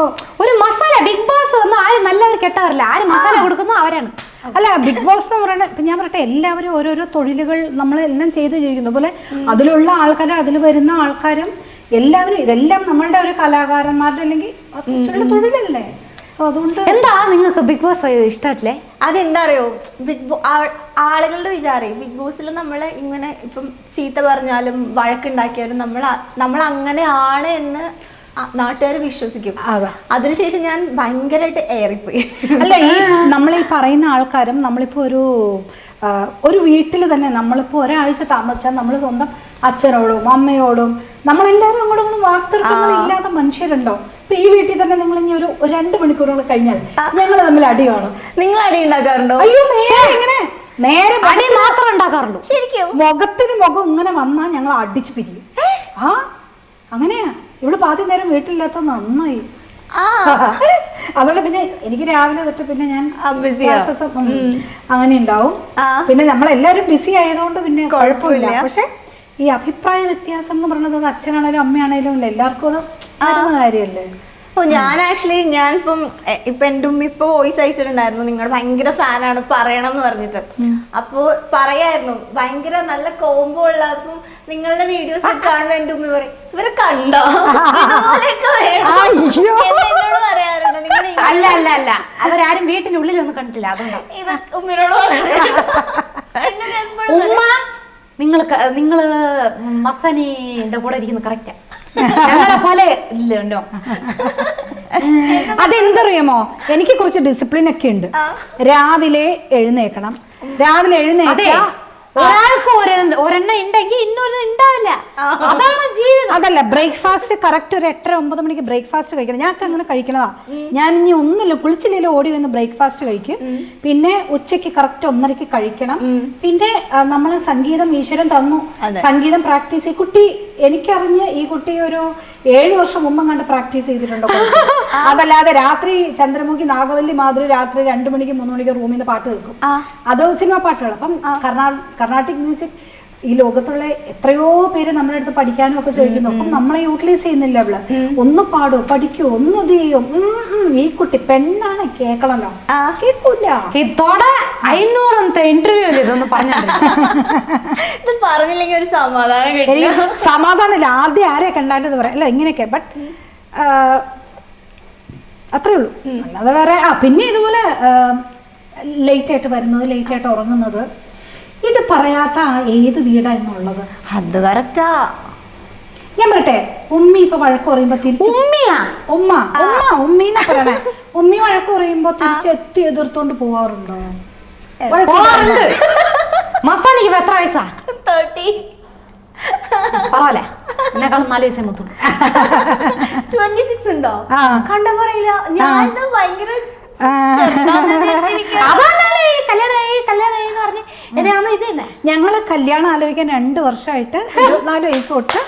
ഒരു മസാല ബിഗ് ബോസ് ഒന്നും ആരും നല്ലവർ കെട്ടാറില്ല. ആര് മസാല കൊടുക്കുന്നു അവരാണ്. അല്ല, ബിഗ് ബോസ് എന്ന് പറയുന്നത് ഇപ്പം ഞാൻ പറയട്ടെ, എല്ലാവരും ഓരോരോ തൊഴിലുകൾ നമ്മളെല്ലാം ചെയ്ത് ജീവിക്കുന്ന പോലെ അതിലുള്ള ആൾക്കാരും അതിൽ വരുന്ന ആൾക്കാരും എല്ലാവരും ഇതെല്ലാം നമ്മളുടെ ഒരു കലാകാരന്മാരുടെ അല്ലെങ്കിൽ ആർട്ടിസ്റ്റുകളുടെ തൊഴിലല്ലേ. സോ അതുകൊണ്ട് എന്താ നിങ്ങൾക്ക് ബിഗ് ബോസ് ഇഷ്ടമല്ലേ? അതെന്താ അറിയോ, ആളുകളുടെ വിചാരം ബിഗ് ബോസിൽ നമ്മളെ ഇങ്ങനെ ഇപ്പം ചീത്ത പറഞ്ഞാലും വഴക്കുണ്ടാക്കിയാലും നമ്മൾ അങ്ങനെയാണ് എന്ന് നാട്ടുകാർ വിശ്വസിക്കും. അതിനുശേഷം ഞാൻ ഭയങ്കരമായിട്ട് ഏറിപ്പോയി. അല്ല, ഈ നമ്മളീ പറയുന്ന ആൾക്കാരും നമ്മളിപ്പോ ഒരു വീട്ടിൽ തന്നെ നമ്മളിപ്പോ ഒരാഴ്ച താമസിച്ചാൽ നമ്മൾ സ്വന്തം അച്ഛനോടും അമ്മയോടും നമ്മളെല്ലാവരും അങ്ങോട്ടും വാക്തർക്കങ്ങൾ ഇല്ലാത്ത മനുഷ്യരുണ്ടോ? ഇപ്പൊ ഈ വീട്ടിൽ തന്നെ നിങ്ങൾ ഇനി ഒരു 2 മണിക്കൂറുകൾ കഴിഞ്ഞാൽ ഞങ്ങൾ തമ്മിൽ അടി കാണും. നിങ്ങൾ അടി ഉണ്ടാക്കാറുണ്ടോ? അയ്യോ, ഇങ്ങനെ നേരെ അടി മാത്രം ഉണ്ടാക്കാറുള്ളൂ. ശരിക്കും മുഖത്തിന് മുഖം ഇങ്ങനെ വന്നാൽ ഞങ്ങൾ അടിച്ചു പിരിയും. ആ അങ്ങനെയാ. ഇവള് പാതി നേരം വീട്ടിലില്ലാത്ത നന്നായി. അതുകൊണ്ട് പിന്നെ എനിക്ക് രാവിലെ തൊട്ട് പിന്നെ ഞാൻ അങ്ങനെ ഉണ്ടാവും. പിന്നെ നമ്മളെല്ലാരും ബിസി ആയതുകൊണ്ട് പിന്നെ കുഴപ്പമില്ല. പക്ഷെ ഈ അഭിപ്രായ വ്യത്യാസം എന്ന് പറയുന്നത് അത് അച്ഛനാണേലും അമ്മയാണേലും എല്ലാവർക്കും അത് കാര്യമല്ലേ. ഞാൻ ആക്ച്വലി ഞാനിപ്പം എന്റെ ഉമ്മ ഇപ്പൊ വോയിസ് അയച്ചിട്ടുണ്ടായിരുന്നു, നിങ്ങളുടെ ഭയങ്കര ഫാനാണ് പറയണം എന്ന് പറഞ്ഞിട്ട്. അപ്പൊ പറയായിരുന്നു ഭയങ്കര നല്ല കോംബോ ഉള്ള. അപ്പം നിങ്ങളുടെ വീഡിയോസ് ഒക്കെ കാണുമ്പോ എന്റെ ഉമ്മ പറയും ഇവരെ കണ്ടോ എന്നോട് പറയാറുണ്ട്. നിങ്ങൾ അല്ല അല്ല അല്ല അവരാരും വീട്ടിനുള്ളിൽ ഒന്നും കണ്ടിട്ടില്ല, അതുകൊണ്ടാണ് ഇത് ഉമ്മിനോട് ഉമ്മ നിങ്ങള് മസനിന്റെ കൂടെ ഇരിക്കുന്നത് കറക്റ്റാ. ഞങ്ങളെ പോലെ ഇല്ലോ. അതെന്തറിയാമോ, എനിക്ക് കുറച്ച് ഡിസിപ്ലിൻ ഒക്കെ ഉണ്ട്. രാവിലെ എഴുന്നേക്കണം. രാവിലെ എഴുന്നേറ്റാ ഒരാൾക്ക് ഒരെണ്ണം ഉണ്ടെങ്കിൽ ഇന്നൊരു ഉണ്ടാവില്ല. അതാണ് ജീവിതം. അതല്ല, ബ്രേക്ക്ഫാസ്റ്റ് കറക്റ്റ് ഒരു 8-9 മണിക്ക് ബ്രേക്ക്ഫാസ്റ്റ് കഴിക്കണം. ഞങ്ങൾക്ക് അങ്ങനെ കഴിക്കണതാ. ഞാൻ ഇനി ഒന്നുമില്ല, കുളിച്ചില്ലല്ലോ ഓടി വന്ന് ബ്രേക്ക്ഫാസ്റ്റ് കഴിക്കും. പിന്നെ ഉച്ചയ്ക്ക് കറക്റ്റ് 1:30 കഴിക്കണം. പിന്നെ നമ്മൾ സംഗീതം ഈശ്വരൻ തന്നു, സംഗീതം പ്രാക്ടീസ് ചെയ്യും. കുട്ടി എനിക്കറിഞ്ഞ് ഈ കുട്ടി ഒരു 7 വർഷം മുമ്പ് കണ്ട് പ്രാക്ടീസ് ചെയ്തിട്ടുണ്ടോ? അതല്ലാതെ രാത്രി ചന്ദ്രമുഖി നാഗവല്ലി മാതിരി രാത്രി 2 മണിക്ക് 3 മണിക്ക് റൂമിൽ നിന്ന് പാട്ട് കേൾക്കും. അത് സിനിമ പാട്ടുകൾ. അപ്പം കർണാട്ടിക് മ്യൂസിക് ഈ ലോകത്തുള്ള എത്രയോ പേര് നമ്മുടെ അടുത്ത് പഠിക്കാനും ഒക്കെ ചോദിക്കുന്നു. അപ്പം നമ്മളെ യൂട്ടിലൈസ് ചെയ്യുന്നില്ല. അവള് ഒന്ന് പാടോ, പഠിക്കോ, ഒന്ന് ഇത് ചെയ്യോ. ഈ കുട്ടി പെണ്ണാണ്, കേൾക്കണല്ലോ. കേൾക്കൂല. ഇന്റർവ്യൂ ഇതൊന്നും ഇത് പറഞ്ഞില്ലെങ്കിൽ ഒരു സമാധാനം കിട്ടില്ല. സമാധാനമില്ല. ആദ്യം ആരെ കണ്ടാലും ഇത് പറയാം അല്ല ഇങ്ങനെയൊക്കെ. ബട്ട് അത്രേ ഉള്ളൂ, അല്ലാതെ വേറെ. പിന്നെ ഇതുപോലെ ലേറ്റ് ആയിട്ട് വരുന്നത്, ലേറ്റ് ആയിട്ട് ഉറങ്ങുന്നത്, ഇത് പറയാത്ത ഏത് വീടാ എന്നുള്ളത്. അത് കറക്റ്റാ. ഞാൻ പറയട്ടെ, ഉമ്മി ഇപ്പൊ വഴക്ക് പറയുമ്പോ തിരിച്ചു ഉമ്മീന്നാ പറയണേ. ഉമ്മി വഴക്ക് പറയുമ്പോ തിരിച്ച് എതിർത്തോണ്ട് പോവാറുണ്ടോ? മസാനിക്ക് എത്ര വയസ്സാ? 30. പറയല്ലേ, എന്നെക്കാളും 4 വയസ്സേ മുത്തും. 26 ഉണ്ടോ? കണ്ടാ പറയില്ല. ഞാൻ ഭയങ്കര ഞങ്ങള് കല്യാണം ആലോചിക്കാൻ 2 വർഷമായിട്ട് 24 വയസ്സ് തൊട്ട്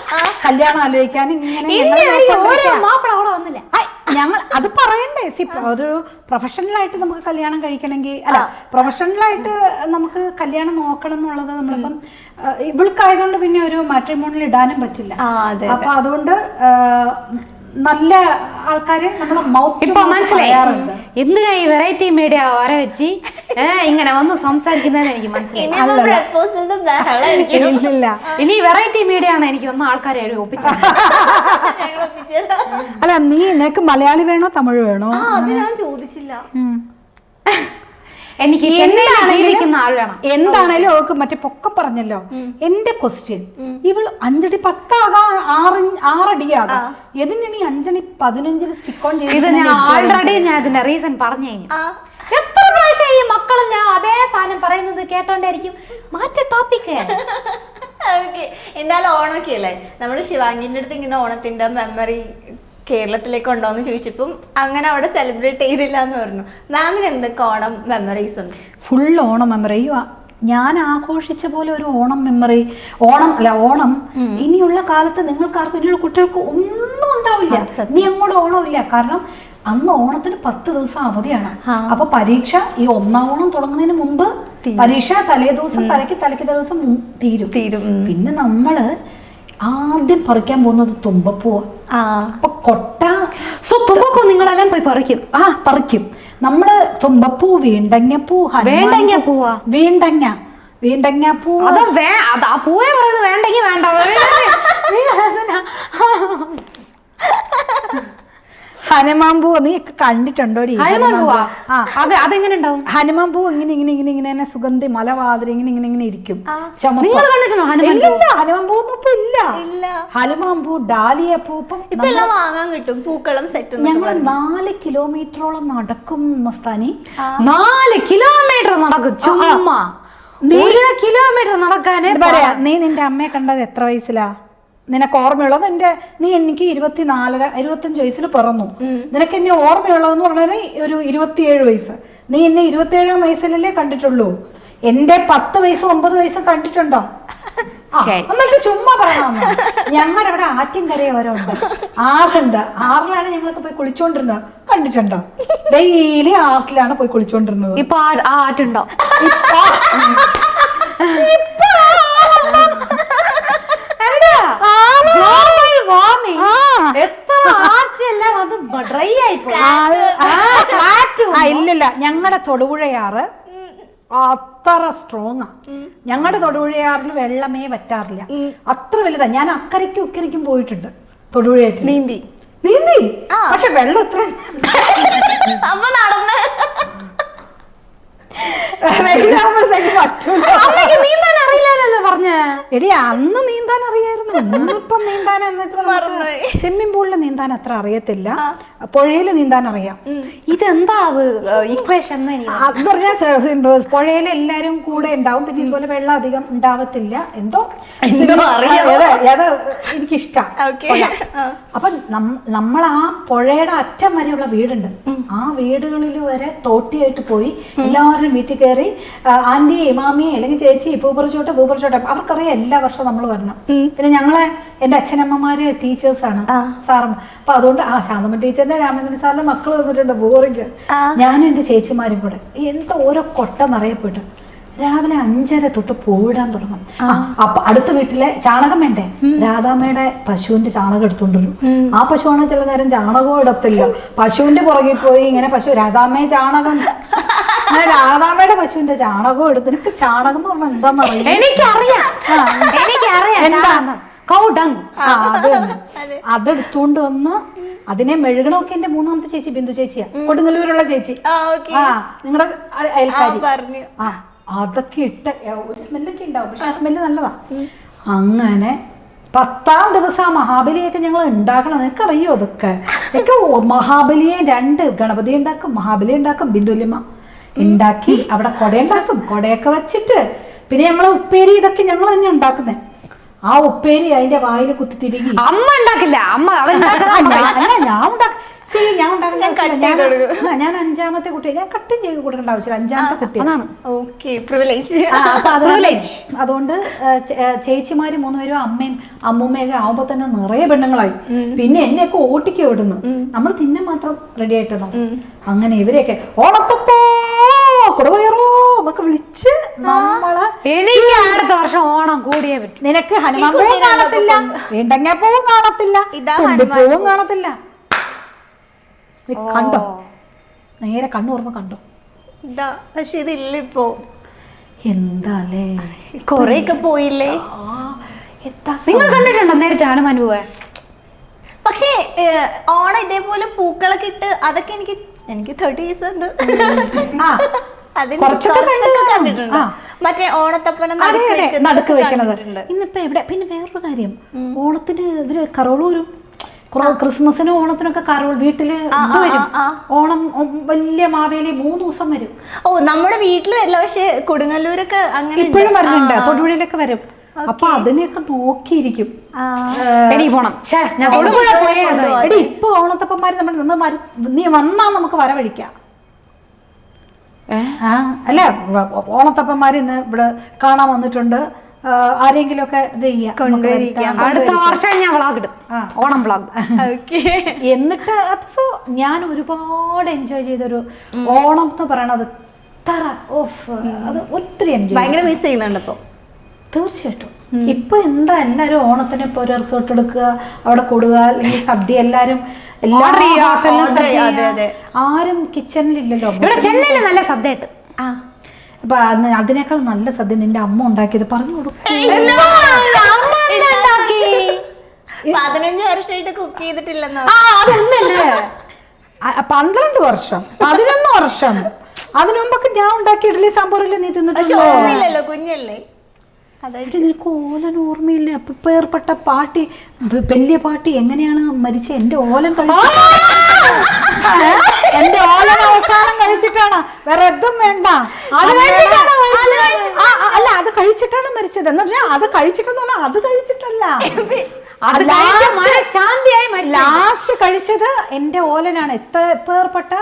കല്യാണം ആലോചിക്കാൻ ഞങ്ങൾ അത് പറയണ്ടേ. ഒരു പ്രൊഫഷണലായിട്ട് നമുക്ക് കല്യാണം കഴിക്കണമെങ്കിൽ, അല്ല പ്രൊഫഷണലായിട്ട് നമുക്ക് കല്യാണം നോക്കണം എന്നുള്ളത് നമ്മളിപ്പം ഇവൾക്കായതുകൊണ്ട് പിന്നെ ഒരു മാട്രിമോണിയിൽ ഇടാനും പറ്റില്ല. അപ്പൊ അതുകൊണ്ട് നല്ല ആൾക്കാര് നമ്മളെ മൗത്ത് ഇപ്പൊ മനസ്സിലായാറുണ്ട്. എന്തിനാ ഈ വെറൈറ്റി മീഡിയ വര വെച്ച് ഇങ്ങനെ വന്ന് സംസാരിക്കുന്നതെന്ന് എനിക്ക് മനസ്സിലായി. ഇനി വെറൈറ്റി മീഡിയ ആണ് എനിക്ക് ഒന്ന് ആൾക്കാരെ ഒപ്പിച്ചത്. അല്ല, നിനക്ക് മലയാളി വേണോ തമിഴ് വേണോ? അത് ഞാൻ ചോദിച്ചില്ല. എനിക്ക് ജീവിക്കുന്ന ആൾ വേണം. എന്താണേലും അവർക്ക് മറ്റേ പൊക്ക പറഞ്ഞല്ലോ. എന്റെ ക്വസ്റ്റ്യൻ, ഇവള് 5 അടി 10 ആകാം, 6 അടിയാകാം, എന്തിനാണ് 5 അടി 15 സ്റ്റിക്ക് ഓൺ ചെയ്ത്? ഇത് ഞാൻ ഓൾറെഡി ഞാൻ ഇതിന്റെ റീസൺ പറഞ്ഞു കഴിഞ്ഞു. എത്ര പ്രാവശ്യം ഈ മക്കൾ ഞാൻ അതേ സാധനം പറയുന്നത് കേട്ടോണ്ടായിരിക്കും. മാറ്റ ടോപ്പിക്ക്. എന്തായാലും ഓണമൊക്കെ അല്ലേ, നമ്മള് ശിവാംഗിന്റെ അടുത്ത് ഇങ്ങനെ ഓണത്തിന്റെ മെമ്മറി കേരളത്തിലേക്ക് ഉണ്ടോന്ന് ചോദിച്ചപ്പം അങ്ങനെ അവിടെ സെലിബ്രേറ്റ് ചെയ്തില്ല എന്ന് പറഞ്ഞു. മാമിന് എന്തൊക്കെ ഓണം മെമ്മറീസ് ഉണ്ട്? Full Onam memory. ഞാൻ ആഘോഷിച്ച പോലെ ഒരു ഓണം മെമ്മറി, ഓണം ഇനിയുള്ള കാലത്ത് നിങ്ങൾക്കാർക്കും ഇനിയുള്ള കുട്ടികൾക്ക് ഒന്നും ഉണ്ടാവില്ല. നീ അങ്ങോട്ട് ഓണമില്ല. കാരണം അന്ന് ഓണത്തിന് 10 ദിവസം അവധിയാണ്. അപ്പൊ പരീക്ഷ ഈ 1-ാം ഓണം തുടങ്ങുന്നതിന് മുമ്പ് പരീക്ഷ തലേ ദിവസം തീരും. പിന്നെ നമ്മള് ആദ്യം പറിക്കാൻ പോകുന്നത് തുമ്പപ്പൂവാ. അപ്പൊ തുമ്പപ്പൂ നിങ്ങളെല്ലാം പോയി പറിക്കും? പറിക്കും. നമ്മള് തുമ്പപ്പൂ, വീണ്ടങ്ങപ്പൂ, വീണ്ടങ്ങപ്പൂ. അത് ആ പൂവേ പറയുന്നത് വേണ്ടെങ്കിൽ വേണ്ട. ഹനുമാൻ പൂ നീ കണ്ടിട്ടുണ്ടോടി? അതെങ്ങനെ ഉണ്ടാവും? ഹനുമാൻ പൂ ഇങ്ങനെ സുഗന്ധി മലവാതിരി ഇങ്ങനെ ഇരിക്കും. ഹനുമാൻ പൂ ഇപ്പൊ ഇല്ല. ഹനുമാൻ പൂ, ഡാലിയ പൂ വാങ്ങാൻ കിട്ടും. പൂക്കളം സെറ്റ്. ഞങ്ങൾ 4 കിലോമീറ്ററോളം നടക്കും മസ്താനി. 4 കിലോമീറ്റർ നടക്കും. ചുമ്മാ 1 കിലോമീറ്റർ നടക്കാനേ പറയാ. നീ നിന്റെ അമ്മയെ കണ്ടത് എത്ര വയസ്സിലാ? നിനക്ക് ഓർമ്മയുള്ളത് നീ എനിക്ക് 25 വയസ്സിൽ പിറന്നു. നിനക്ക് എന്നെ ഓർമ്മയുള്ളതെന്ന് പറഞ്ഞാൽ ഒരു 27 വയസ്സ്. നീ എന്നെ 27-ാം വയസ്സിലല്ലേ കണ്ടിട്ടുള്ളൂ. എന്റെ 10 വയസ്സും 9 വയസ്സും കണ്ടിട്ടുണ്ടോ? എന്നിട്ട് ചുമ്മാ പറയണമെന്നോ? ഞങ്ങളുടെ അവിടെ ആറ്റിൻകരയെ വരവുണ്ട്, 6 6-ലാണ് ഞങ്ങളൊക്കെ പോയി കുളിച്ചോണ്ടിരുന്നത്. കണ്ടിട്ടുണ്ടോ? ഡെയിലി 6-ലാണ് പോയി കുളിച്ചോണ്ടിരുന്നത്. ഇപ്പൊ ആ ആറ്റുണ്ടോ? ഡ്രൈ ആയി ഇല്ലില്ല, ഞങ്ങളുടെ തൊടുപുഴയാറ് അത്ര സ്ട്രോങ് ആ. ഞങ്ങളുടെ തൊടുപുഴയാറിൽ വെള്ളമേ വറ്റാറില്ല, അത്ര വലുതാ. ഞാൻ അക്കരയ്ക്കും ഇക്കരയ്ക്കും പോയിട്ടുണ്ട് തൊടുപുഴയായിട്ട് നീന്തി. പക്ഷെ വെള്ളം എത്ര അപ്പൊ നടന്ന് നീന്താൻ അറിയില്ലല്ലോ പറഞ്ഞ. എടി അന്ന് നീന്താൻ അറിയായിരുന്നു, ഇന്നിപ്പം നീന്താൻ സ്വിമ്മിംഗ് പൂളിൽ നീന്താൻ അത്ര അറിയത്തില്ല, പുഴയിൽ നീന്താൻ അറിയാം. ഇതെന്താ ഇക്വേഷൻ? എന്ന് പറഞ്ഞാൽ പുഴയിൽ എല്ലാരും കൂടെ ഉണ്ടാവും, പിന്നെ ഇതുപോലെ വെള്ളം അധികം ഉണ്ടാവത്തില്ല. എന്തോ അത് എനിക്കിഷ്ടം. അപ്പൊ നമ്മൾ ആ പുഴയുടെ അറ്റം വരെയുള്ള വീടുണ്ട്, ആ വീടുകളിൽ വരെ തോട്ടിയായിട്ട് പോയി എല്ലാവരും വീട്ടിൽ കയറി ആന്റി മാമി അല്ലെങ്കിൽ ചേച്ചി പൂപ്പറിച്ചോട്ടെ അവർക്കറിയാം എല്ലാ വർഷവും നമ്മൾ വരണം. പിന്നെ ഞങ്ങളെ എന്റെ അച്ഛനമ്മമാര് ടീച്ചേഴ്സാണ്, സാറമ്മ. അപ്പൊ അതുകൊണ്ട് ശാന്തമ്മ ടീച്ചറിന്റെ രാമേന്ദ്രൻ സാറിന്റെ മക്കൾ വന്നിട്ടുണ്ട് പൂറിക്ക്. ഞാനും എന്റെ ചേച്ചിമാരും കൂടെ എന്തോ ഓരോ കൊട്ട നിറയപ്പെട്ടു രാവിലെ 5:30 തൊട്ട് പോയിടാൻ തുടങ്ങും. അപ്പൊ അടുത്ത വീട്ടിലെ ചാണകം വേണ്ടേ, രാധാമ്മയുടെ പശുവിന്റെ ചാണകം എടുത്തോണ്ടല്ലോ. ആ പശുവാണ് ചില നേരം ചാണകവും ഇടത്തില്ല, പശുവിന്റെ പുറകെ പോയി ഇങ്ങനെ രാധാമ്മയെ ചാണകം, രാധാമ്മയുടെ പശുവിന്റെ ചാണകവും എടുത്ത്. എനിക്ക് ചാണകം എന്ന് പറഞ്ഞാൽ എന്താന്ന് അറിയാം, എനിക്കറിയാം. അതെടുത്തോണ്ട് വന്ന് അതിനെ മെഴുകണമൊക്കെ എന്റെ 3ാമത്തെ ചേച്ചി ബിന്ദു ചേച്ചിയാ, കൊടുങ്ങല്ലൂരുള്ള ചേച്ചി. നിങ്ങളുടെ അയൽക്കാരി. അതൊക്കെ ഇട്ട് ഒരു സ്മെല്ലൊക്കെ ഉണ്ടാവും, പക്ഷെ ആ സ്മെല്ല് നല്ലതാ. അങ്ങനെ 10ാം ദിവസം ആ മഹാബലിയൊക്കെ ഞങ്ങൾ ഉണ്ടാക്കണം. നിനക്കറിയോ അതൊക്കെ? എനിക്ക് മഹാബലിയെ 2 ഗണപതി ഉണ്ടാക്കും, മഹാബലി ഉണ്ടാക്കും, ബിന്ദുലിമ ഉണ്ടാക്കി അവിടെ കൊടയുണ്ടാക്കും. കൊടയൊക്കെ വെച്ചിട്ട് പിന്നെ ഞങ്ങള് ഉപ്പേരി ഇതൊക്കെ ഞങ്ങൾ തന്നെ ഉണ്ടാക്കുന്നേ. ആ ഉപ്പേരി അതിന്റെ വായിൽ കുത്തി തിരികെ അമ്മ ഉണ്ടാക്കില്ല, അമ്മ ഞാൻ 5ാമത്തെ കുട്ടിയെ ഞാൻ കട്ടും ചെയ്ത് കൊടുക്കേണ്ട ആവശ്യമില്ല, 5ാമത്തെ കുട്ടിയാണ്. അതുകൊണ്ട് ചേച്ചിമാര് 3 പേരും അമ്മയും അമ്മൂമ്മയൊക്കെ ആവുമ്പോ തന്നെ നിറയെ പെണ്ണുങ്ങളായി. പിന്നെ എന്നെയൊക്കെ ഓട്ടിക്കോ ഇടുന്നു, നമ്മൾ തിന്നെ മാത്രം റെഡി ആയിട്ടോ. അങ്ങനെ ഇവരെയൊക്കെ ഓണത്തപ്പോ കൊടുവയറോ എന്നൊക്കെ വിളിച്ച് നമ്മള്, എനിക്ക് അടുത്ത വർഷം ഓണം കൂടിയേ പറ്റും. നിനക്ക് ഹനുമാൻ പൂവും കാണത്തില്ല, വേണ്ടങ്ങ പൂവും കാണത്തില്ല, പൂവും കാണത്തില്ല. കണ്ടോ? നേരെ കണ്ണു ഓർമ്മ കണ്ടോ? പക്ഷെ ഇതില്ല ഇപ്പോ. എന്താലേ കൊറേയൊക്കെ പോയില്ലേ? നിങ്ങൾ കണ്ടിട്ടുണ്ടോ നേരിട്ട് ഹനുമാൻ പൂവ്? പക്ഷേ ഓണം ഇതേപോലെ പൂക്കളൊക്കെ ഇട്ട് അതൊക്കെ എനിക്ക് 30 years ഉണ്ട്. കണ്ടിട്ടുണ്ട്. മറ്റേ ഓണത്തപ്പനം നടുക്ക് വെക്കണത്. ഇന്നിപ്പോ എവിടെ? പിന്നെ വേറൊരു കാര്യം, ഓണത്തിന് ഇവര് കരോള് വരും, ക്രിസ്മസിനും ഓണത്തിനൊക്കെ കരോൾ വീട്ടില് വരും. ഓണം വലിയ മാവേലി 3 ദിവസം വരും. നമ്മുടെ വീട്ടില് വരില്ല, പക്ഷെ കൊടുങ്ങല്ലൂരൊക്കെ അങ്ങനെ ഇപ്പോഴും വരുന്നുണ്ട്, തൊടുപുഴയിലൊക്കെ വരും. അപ്പൊ അതിനെയൊക്കെ നോക്കിയിരിക്കും. ഇപ്പൊ ഓണത്തപ്പന്മാര് നമ്മൾ നീ വന്നാ നമുക്ക് വരവഴിക്കാം. അല്ല, ഓണത്തപ്പന്മാര് ഇന്ന് ഇവിടെ കാണാൻ വന്നിട്ടുണ്ട്, ആരെങ്കിലും ഒക്കെ ഇത് ചെയ്യാം. അടുത്ത വർഷം ഞാൻ വ്ളോഗ് ഇടും, ഓണം വ്ളോഗ്. എന്നിട്ട് സോ ഞാൻ ഒരുപാട് എൻജോയ് ചെയ്തൊരു ഓണം എന്ന് പറയണത്. അത് ഒത്തിരി എൻജോയ്, ഭയങ്കര മിസ് ചെയ്യുന്നുണ്ട് ഇപ്പൊ. തീർച്ചയായിട്ടും. ഇപ്പൊ എന്താ എല്ലാരും ഓണത്തിന് ഇപ്പൊ ഒരു റിസോർട്ട് എടുക്കുക, അവിടെ കൊടുക്കുക, അല്ലെങ്കിൽ സദ്യ എല്ലാരും ആരും കിച്ചണിലില്ലല്ലോ. ഇവിടെ ചെന്നൈയില് നല്ല സദ്യ കിട്ടും. അപ്പൊ അതിനേക്കാൾ നല്ല സദ്യ നിന്റെ അമ്മ ഉണ്ടാക്കിയത് പറഞ്ഞു കൊടുക്കും. 15 വർഷമായിട്ട് കുക്ക് ചെയ്തിട്ടില്ലെന്നോ? 12 വർഷം 11 വർഷം അതിനു മുമ്പൊക്കെ ഞാൻ ഉണ്ടാക്കിയ ഇഡ്ഡലി സാമ്പാറില്ലേ നീ തിന്നിട്ടില്ലല്ലോ, കുഞ്ഞല്ലേ. നിനക്ക് ഓലൻ ഓർമ്മയില്ല? അപ്പൊ ഏർപ്പെട്ട പാട്ടി, വലിയ പാട്ടി എങ്ങനെയാണ് മരിച്ച? എന്റെ ഓലൻ എന്റെ ഓലൻ അവസാനം കഴിച്ചിട്ടാണ്, വേറെ എന്തും വേണ്ട. അല്ല, അത് കഴിച്ചിട്ടാണ് മരിച്ചത്. എന്ന് പറഞ്ഞാൽ അത് കഴിച്ചിട്ടെന്ന് പറഞ്ഞാൽ അത് കഴിച്ചിട്ടല്ല, ലാസ്റ്റ് കഴിച്ചത് എന്റെ ഓലനാണ്. എപ്പേർപ്പെട്ട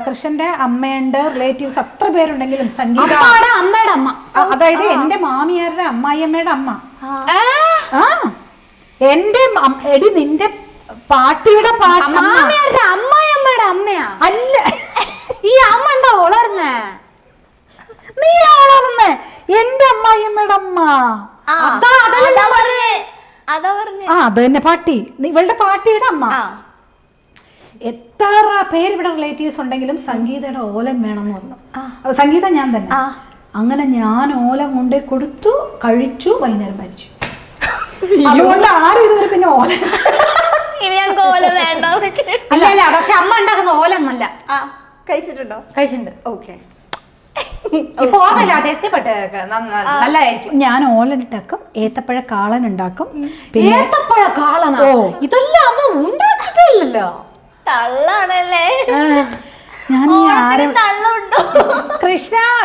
കൃഷ്ണന്റെ അമ്മയുണ്ട്, റിലേറ്റീവ്സ് അത്ര പേരുണ്ടെങ്കിലും സംഗീത അമ്മയുടെ അമ്മ, അതായത് എന്റെ മാമിയാരുടെ അമ്മായിയമ്മയുടെ അമ്മ. ആ എന്റെ എടി നിന്റെ പാട്ടിയുടെ മാമിയാരുടെ അമ്മായിയമ്മയുടെ അമ്മയാ? അല്ല, ഈ അമ്മ എന്താ വളർന്നേ? നീ വളർന്നേ എന്റെ അമ്മായിയമ്മയുടെ അമ്മ. അത് തന്നെ പാട്ടി, ഇവളുടെ പാട്ടിയുടെ അമ്മ. എത്ര പേര് ഇവിടെ റിലേറ്റീവ്സ് ഉണ്ടെങ്കിലും സംഗീതയുടെ ഓലം വേണമെന്ന് പറഞ്ഞു. സംഗീത ഞാൻ തന്നെ. അങ്ങനെ ഞാൻ ഓലം കൊണ്ടേ കൊടുത്തു, കഴിച്ചു, വൈകുന്നേരം മരിച്ചു. അതുകൊണ്ട് ആരും ഇതുവരെ പിന്നെ ഓലം വേണ്ട. അല്ല, പക്ഷെ അമ്മ ഉണ്ടാക്കുന്ന ഓലൊന്നല്ല. കഴിച്ചിട്ടുണ്ടോ? കഴിച്ചിട്ടുണ്ട്. ഓക്കെ. ഇപ്പൊ ഓർമ്മയില്ല, ടേസ്റ്റ് നല്ലതായിരിക്കും. ഞാൻ ഓലനിട്ടാക്കും, ഏത്തപ്പഴ കാളൻ ഉണ്ടാക്കും. ഏത്തപ്പഴ കാളനോ? ഇതെല്ലാം അമ്മ ഉണ്ടാക്കിയിട്ടില്ലല്ലോ. തള്ളാണല്ലേ. ഞാൻ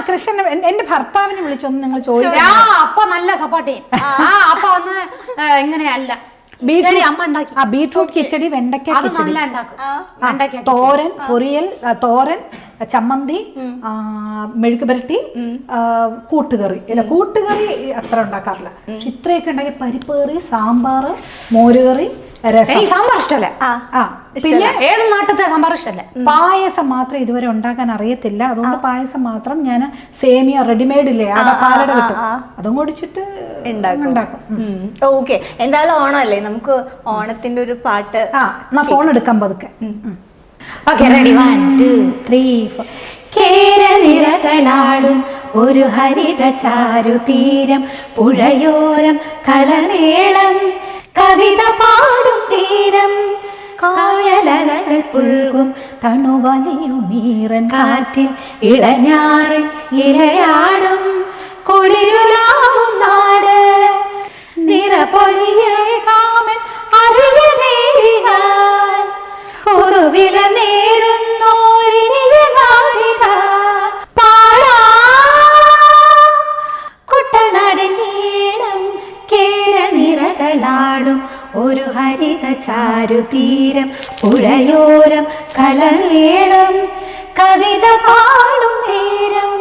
കൃഷ്ണൻ എന്റെ ഭർത്താവിനെ വിളിച്ചൊന്ന് നിങ്ങൾ ചോദിച്ചു. അപ്പൊ നല്ല സപ്പോർട്ട് ചെയ്യും. അപ്പൊ ഒന്ന് ഇങ്ങനെയല്ല, ബീട്രൂട്ട് കിച്ചടി, വെണ്ടയ്ക്ക കിച്ചടി, തോരൻ, പൊരിയൽ, തോരൻ, ചമ്മന്തി, മെഴുക്ക് പുരട്ടി, കൂട്ടുകറി. ഇല്ല, കൂട്ടുകറി അത്ര ഉണ്ടാക്കാറില്ല, പക്ഷെ ഇത്രയൊക്കെ ഉണ്ടാക്കി പരിപ്പ് കറി, സാമ്പാർ, മോരുകറി, രസം. സാമ്പാർ ഇഷ്ടമല്ല. പിന്നെ ഏത് നാട്ടിലത്തെ സാമ്പാർ ഇഷ്ടമല്ല. പായസം മാത്രം ഇതുവരെ ഉണ്ടാക്കാൻ അറിയത്തില്ല. അതുകൊണ്ട് പായസം മാത്രം ഞാൻ സേമിയ റെഡിമെയ്ഡ് ഇല്ലേ, പാലട കിട്ടും, അതും കുടിച്ചിട്ട് ഉണ്ടാക്കും. ഓക്കെ. എന്തായാലും ഓണം അല്ലേ, നമുക്ക് ഓണത്തിന്റെ ഒരു പാട്ട്. ഫോൺ എടുക്കാൻ പതുക്കെ. കേരനിരകളാടും ഒരു ഹരിത ചാരുതീരം, പുഴയോരം കലമേളം കവിത പാടും തീരം, കായലലകൾ പുൽകും തണുവലിയുമീറൻ കാറ്റിൽ ഇളഞ്ഞാറിൽ ഇലയാടും കൊടിയുലാവും നാട്, നിറപൊഴിയേ കാമൻ അറിയ നേരിടാൻ പൊതുവില നേരുന്നോരിനിയ നാടിക പാടാ കുട്ടനാടിൻ നീളം, കേരനിരകളാടും ഒരു ഹരിത ചാരുതീരം, പുഴയോരം കലമേളം കവിത പാടും തീരം.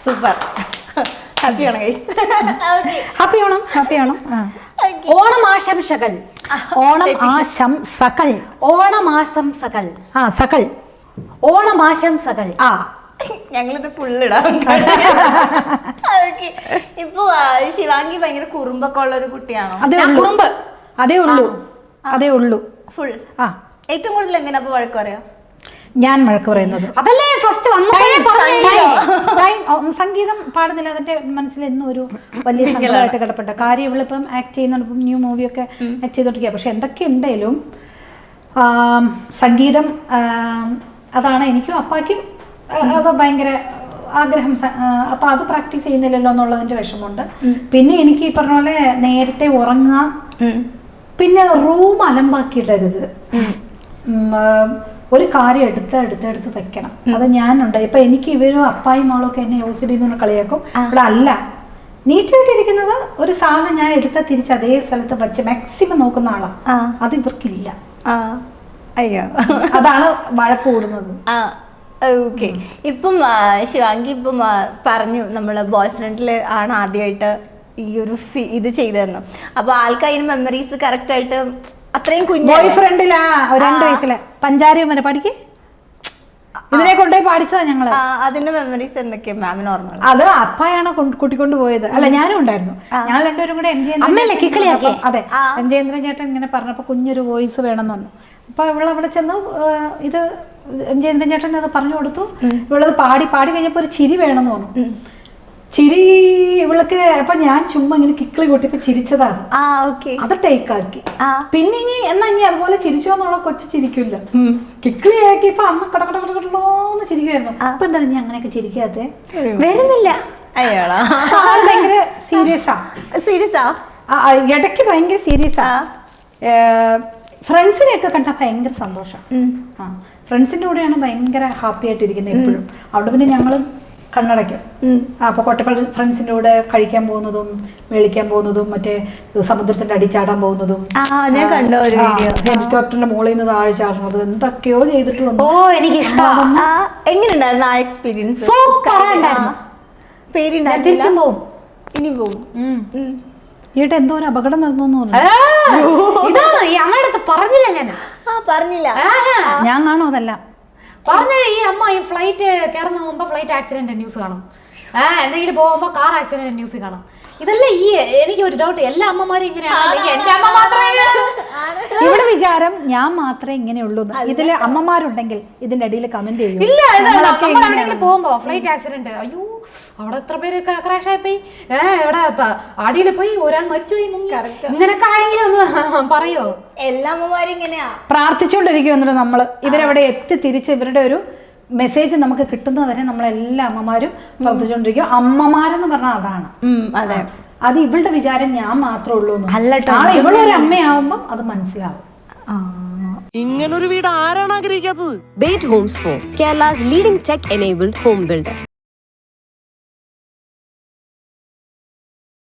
Super. Happy Onam guys. Happy Onam. Happy Onam. Onam ആശംസകൾ. ഓണം ആശംസകൾ. ഓണം ആശംസകൾ. സകൾ. ഓണം ആശംസകൾ. ഞങ്ങളിത് ഫുള്ളിടാം. ഇപ്പൊ ശിവാംഗി ഭയങ്കര കുറുമ്പൊക്കെ ഉള്ള ഒരു കുട്ടിയാണോ? കുറുമ്പ് അതേ ഉള്ളൂ ഫുൾ. ഏറ്റവും കൂടുതൽ എന്തിനാ അപ്പൊ വഴക്ക് പറയാ? ഞാൻ വഴക്ക് പറയുന്നത് അതല്ലേ ഫസ്റ്റ് സംഗീതം പാടുന്നില്ല. അതിന്റെ മനസ്സിൽ എന്നും ഒരു വലിയ സങ്കടമായിട്ട് കിടപ്പുണ്ട്. കാര്യം ഇവളിപ്പം ആക്ട് ചെയ്യുന്നുണ്ട്, ഇപ്പം ന്യൂ മൂവിയൊക്കെ ആക്ട് ചെയ്തോണ്ടിരിക്കുക. പക്ഷെ എന്തൊക്കെ ഉണ്ടെങ്കിലും സംഗീതം അതാണ് എനിക്കും അപ്പാക്കും അത് ഭയങ്കര ആഗ്രഹം. അപ്പൊ അത് പ്രാക്ടീസ് ചെയ്യുന്നില്ലല്ലോ എന്നുള്ളതിന്റെ വിഷമമുണ്ട്. പിന്നെ എനിക്ക് ഈ പറഞ്ഞ പോലെ നേരത്തെ ഉറങ്ങുക, പിന്നെ റൂം അലമ്പാക്കിയിടരുത്. ഒരു കാര്യം എടുത്ത് വെക്കണം. അത് ഞാനുണ്ട്. ഇപ്പൊ എനിക്ക് ഇവരും അപ്പായും മോളൊക്കെ എന്നെ OCD എന്ന് കളിയാക്കും. ഇവിടെ അല്ല, നീറ്റായിട്ടിരിക്കുന്നത് ഒരു സാധനം ഞാൻ എടുത്ത തിരിച്ച് അതേ സ്ഥലത്ത് വെച്ച് മാക്സിമം നോക്കുന്ന ആളാ. അത് ഇവർക്കില്ല. അയ്യോ, അതാണ് വഴക്ക് കൂടുന്നത്. ഓക്കെ. ഇപ്പം ശിവാംഗി ഇപ്പം പറഞ്ഞു നമ്മള് ബോയ് ഫ്രണ്ടിൽ ആണ് ആദ്യമായിട്ട് ഈ ഒരു ഇത് ചെയ്തതെന്നു. അപ്പൊ ആൾക്ക് അതിന് മെമ്മറീസ് കറക്റ്റ് ആയിട്ട് അത്രയും കുഞ്ഞു ബോയ് ഫ്രണ്ടിലാ 2 വയസ്സിലെ പഞ്ചാരി വരെ പഠിക്ക് ഇതിനെ കൊണ്ടുപോയി പാടിച്ചതാ ഞങ്ങള്. അതിന്റെ മെമ്മറീസ് എന്തൊക്കെയാ മാമിന് ഓർമ്മ? അത് അപ്പായാണ് കൂട്ടിക്കൊണ്ട് പോയത്. അല്ല, ഞാനും ഉണ്ടായിരുന്നു. ഞങ്ങൾ രണ്ടുപേരും കൂടെ അതെ എം ജയേന്ദ്രൻ ചേട്ടൻ ഇങ്ങനെ പറഞ്ഞപ്പോ കുഞ്ഞൊരു വോയിസ് വേണമെന്ന് പറഞ്ഞു. അപ്പൊ ഇവിടെ ചെന്ന് ഇത് എം ജയേന്ദ്രൻ ചേട്ടൻ അത് പറഞ്ഞു കൊടുത്തു. ഇവളത് പാടി കഴിഞ്ഞപ്പോ ഒരു ചിരി വേണമെന്ന് പറഞ്ഞു. ചിരി ഇവൾക്ക്. അപ്പൊ ഞാൻ ചുമ്മാ ഇങ്ങനെ കിക്കിളി കൊട്ടിപ്പോ ചിരിച്ചതാണ്. അത് ടേക്ക് ആക്കി. പിന്നെ ഇനി അതുപോലെ ചിരിച്ചോ എന്നുള്ള കൊച്ചു ചിരിക്കില്ല. കിക്കിളി ആക്കി ഇപ്പൊ അന്ന് കടകടകടകടോന്ന് ചിരിക്കുമായിരുന്നു. അപ്പൊ എന്താണ് ഞാൻ അങ്ങനെയൊക്കെ ചിരിക്കാതെ വരുന്നില്ല. ഭയങ്കര സീരിയസാ. ഇടയ്ക്ക് ഭയങ്കര സീരിയസാ. ഫ്രണ്ട്സിനെയൊക്കെ കണ്ടാൽ ഭയങ്കര സന്തോഷം. ഫ്രണ്ട്സിന്റെ കൂടെയാണ് ഭയങ്കര ഹാപ്പി ആയിട്ടിരിക്കുന്നത് എപ്പോഴും. അവിടെ പിന്നെ ഞങ്ങള് കണ്ണടയ്ക്കും. അപ്പോൾ കൊട്ട ഫ്രണ്ട്സിൻ്റെ കൂടെ കഴിക്കാൻ പോകുന്നതും മേളിക്കാൻ പോകുന്നതും മറ്റേ സമുദ്രത്തിന്റെ അടിച്ചാടാൻ പോകുന്നതും ഞാൻ കണ്ടു ഒരു വീഡിയോ. ഹെലികോപ്റ്ററിന്റെ മുകളിൽ നിന്ന് താഴെ ചാടുന്നത് എന്തൊക്കെയോ ചെയ്തിട്ട് വന്നു. ഓ എനിക്ക് ഇഷ്ടമാണ്. എങ്ങനെയുണ്ടായിരുന്നു ആ എക്സ്പീരിയൻസ്? പേടിയുണ്ടായിരുന്നു. തിരിച്ചും പോവും, ഇനി പോവും. ഈയിടെ എന്തോ ഒരു അപകടം നടന്നു തോന്നുന്നു. ഇതാണ് ഈ അമ്മയുടെ അടുത്ത് പറഞ്ഞില്ല ഞാൻ. പറഞ്ഞില്ല. ഞാൻ കാണും അതെല്ലാം. പറഞ്ഞ ഈ അമ്മ ഈ ഫ്ലൈറ്റ് കയറുന്ന മുമ്പ് ഫ്ലൈറ്റ് ആക്സിഡന്റ് ന്യൂസ് കാണും, എന്തെങ്കിലും പോകുമ്പോ കാർ ആക്സിഡന്റ് ന്യൂസ് കാണും. ഇതെല്ലാം ഈ എനിക്ക് ഒരു ഡൗട്ട്, എല്ലാ അമ്മമാരും ഇങ്ങനെയാണ്, എന്റെ അമ്മ മാത്രമേ ഇവിടെ വിചാരം ഞാൻ മാത്രമേ ഇങ്ങനെയുള്ളൂ. ഇതില് അമ്മമാരുണ്ടെങ്കിൽ ഇതിന്റെ അടിയിൽ കമന്റ് ചെയ്യും. ഇല്ല. നമ്മൾ എവിടെയെങ്കിലും പോകുമ്പോ ഫ്ലൈറ്റ് ആക്സിഡന്റ്, അയ്യോ അവിടെ എത്ര പേര് ക്രാഷ് ആയി പോയി, എവിടെ അടിയിൽ പോയി ഒരാൾ മരിച്ചുപോയി, ഇങ്ങനൊക്കെ ആരെങ്കിലും ഒന്ന് പറയോ? എല്ലാ അമ്മമാരും ഇങ്ങനെയാ പ്രാർത്ഥിച്ചുകൊണ്ടിരിക്കുന്നുണ്ട് നമ്മള്. ഇവരവിടെ എത്തി തിരിച്ച് ഇവരുടെ ഒരു മെസ്സേജ് നമുക്ക് കിട്ടുന്നവരെ നമ്മളെല്ലാ അമ്മമാരും പ്രാർത്ഥിച്ചുകൊണ്ടിരിക്കും. അമ്മമാരെന്ന് പറഞ്ഞാൽ അതാണ്. അതെ. അത് ഇവളുടെ വിചാരം ഞാൻ മാത്രമേ ഉള്ളൂ. അല്ലട്ടോ, ഇവളൊരു അമ്മയാവുമ്പം അത് മനസ്സിലാവും. ഇങ്ങനൊരു വീട് ആരാണ് ആഗ്രഹിക്കാത്തത്? ബേറ്റ് Holmes 4, Kerala's leading tech-enabled home builder.